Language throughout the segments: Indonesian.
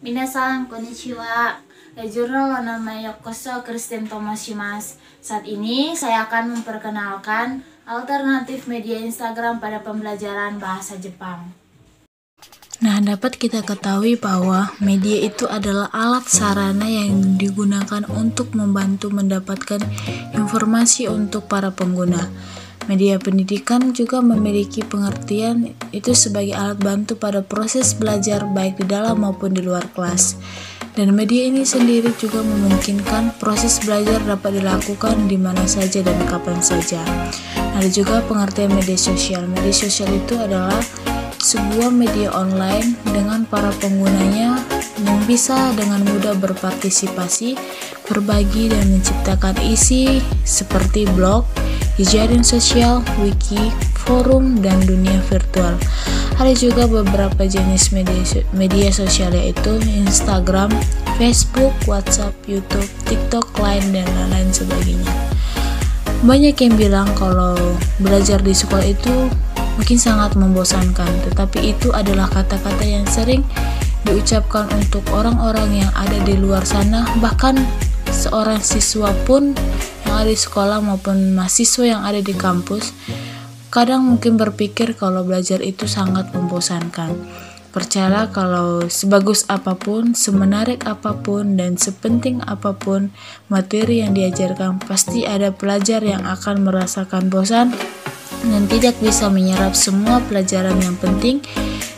Minasan, konnichiwa. Jurnal nama Yokoso Kristen Tomashimasu. Saat ini saya akan memperkenalkan alternatif media Instagram pada pembelajaran bahasa Jepang. Nah, dapat kita ketahui bahwa media itu adalah alat sarana yang digunakan untuk membantu mendapatkan informasi untuk para pengguna. Media pendidikan juga memiliki pengertian itu sebagai alat bantu pada proses belajar baik di dalam maupun di luar kelas. Dan media ini sendiri juga memungkinkan proses belajar dapat dilakukan di mana saja dan kapan saja. Ada juga pengertian media sosial. Media sosial itu adalah sebuah media online dengan para penggunanya yang bisa dengan mudah berpartisipasi, berbagi, dan menciptakan isi seperti blog, jejaring sosial, wiki, forum, dan dunia virtual. Ada juga beberapa jenis media sosial yaitu Instagram, Facebook, WhatsApp, YouTube, TikTok, Line, dan lain-lain sebagainya. Banyak yang bilang kalau belajar di sekolah itu mungkin sangat membosankan, tetapi itu adalah kata-kata yang sering diucapkan untuk orang-orang yang ada di luar sana. Bahkan seorang siswa pun yang ada di sekolah maupun mahasiswa yang ada di kampus kadang mungkin berpikir kalau belajar itu sangat membosankan. Percayalah kalau sebagus apapun, semenarik apapun, dan sepenting apapun materi yang diajarkan, pasti ada pelajar yang akan merasakan bosan dan tidak bisa menyerap semua pelajaran yang penting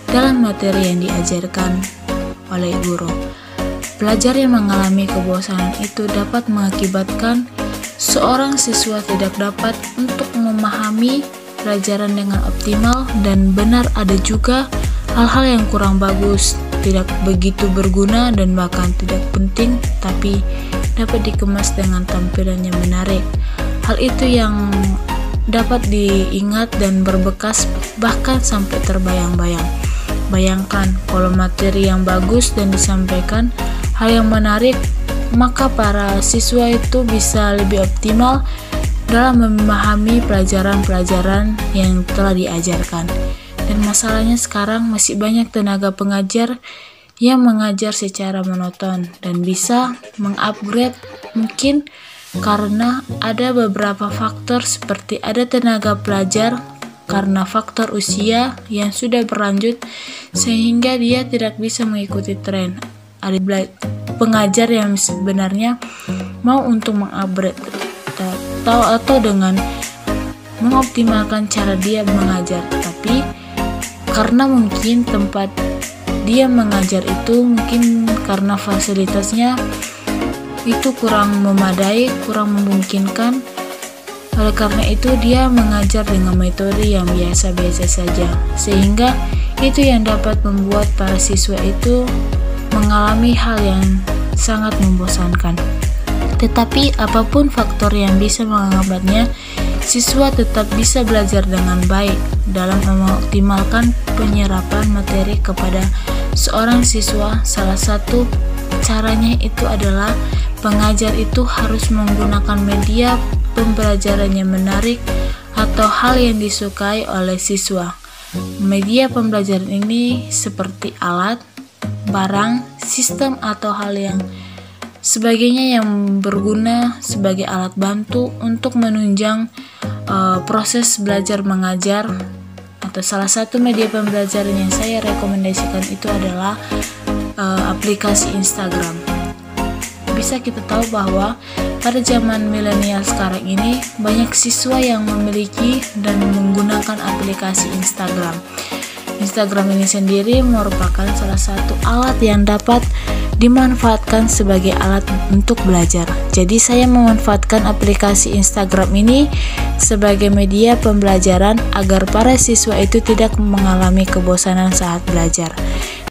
dalam materi yang diajarkan oleh guru. Pelajar yang mengalami kebosanan itu dapat mengakibatkan seorang siswa tidak dapat untuk memahami pelajaran dengan optimal dan benar. Ada juga hal-hal yang kurang bagus, tidak begitu berguna, dan bahkan tidak penting, tapi dapat dikemas dengan tampilan yang menarik. Hal itu yang dapat diingat dan berbekas bahkan sampai terbayang-bayang. Bayangkan kalau materi yang bagus dan disampaikan hal yang menarik, maka para siswa itu bisa lebih optimal dalam memahami pelajaran-pelajaran yang telah diajarkan. Dan masalahnya sekarang masih banyak tenaga pengajar yang mengajar secara monoton dan bisa mengupgrade mungkin karena ada beberapa faktor seperti ada tenaga pelajar karena faktor usia yang sudah berlanjut sehingga dia tidak bisa mengikuti tren. Ada pengajar yang sebenarnya mau untuk mengupgrade atau dengan mengoptimalkan cara dia mengajar, tapi karena mungkin tempat dia mengajar itu mungkin karena fasilitasnya itu kurang memadai, kurang memungkinkan. Oleh karena itu dia mengajar dengan metode yang biasa-biasa saja, sehingga itu yang dapat membuat para siswa itu mengalami hal yang sangat membosankan. Tetapi apapun faktor yang bisa mengakibatnya, siswa tetap bisa belajar dengan baik dalam mengoptimalkan penyerapan materi kepada seorang siswa. Salah satu caranya itu adalah pengajar itu harus menggunakan media pembelajaran yang menarik atau hal yang disukai oleh siswa. Media pembelajaran ini seperti alat, barang, sistem, atau hal yang sebagainya yang berguna sebagai alat bantu untuk menunjang proses belajar mengajar. Atau salah satu media pembelajaran yang saya rekomendasikan itu adalah aplikasi Instagram. Bisa kita tahu bahwa pada zaman milenial sekarang ini banyak siswa yang memiliki dan menggunakan aplikasi Instagram. Instagram ini sendiri merupakan salah satu alat yang dapat dimanfaatkan sebagai alat untuk belajar. Jadi saya memanfaatkan aplikasi Instagram ini sebagai media pembelajaran agar para siswa itu tidak mengalami kebosanan saat belajar.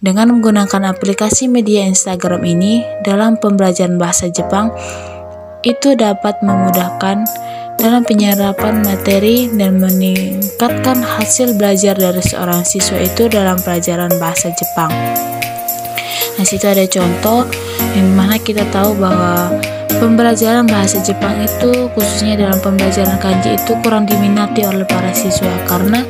Dengan menggunakan aplikasi media Instagram ini dalam pembelajaran bahasa Jepang, itu dapat memudahkan dalam penyerapan materi dan meningkatkan hasil belajar dari seorang siswa itu dalam pelajaran bahasa Jepang. Nah, situ ada contoh yang mana kita tahu bahwa pembelajaran bahasa Jepang itu khususnya dalam pembelajaran kanji itu kurang diminati oleh para siswa karena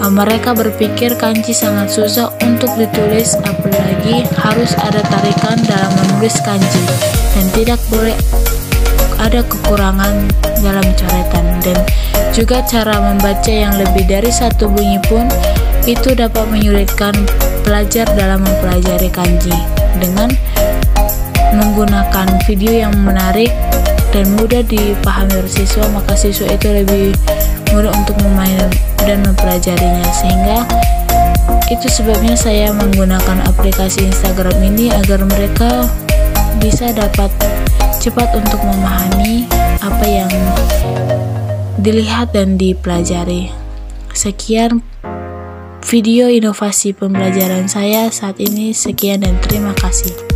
Mereka berpikir kanji sangat susah untuk ditulis, apalagi harus ada tarikan dalam menulis kanji, dan tidak boleh ada kekurangan dalam coretan, dan juga cara membaca yang lebih dari satu bunyi pun itu dapat menyulitkan pelajar dalam mempelajari kanji. Dengan menggunakan video yang menarik dan mudah dipahami oleh siswa, maka siswa itu lebih mudah untuk memahami dan mempelajarinya, sehingga itu sebabnya saya menggunakan aplikasi Instagram ini agar mereka bisa dapat cepat untuk memahami apa yang dilihat dan dipelajari. Sekian video inovasi pembelajaran saya saat ini. Sekian dan terima kasih.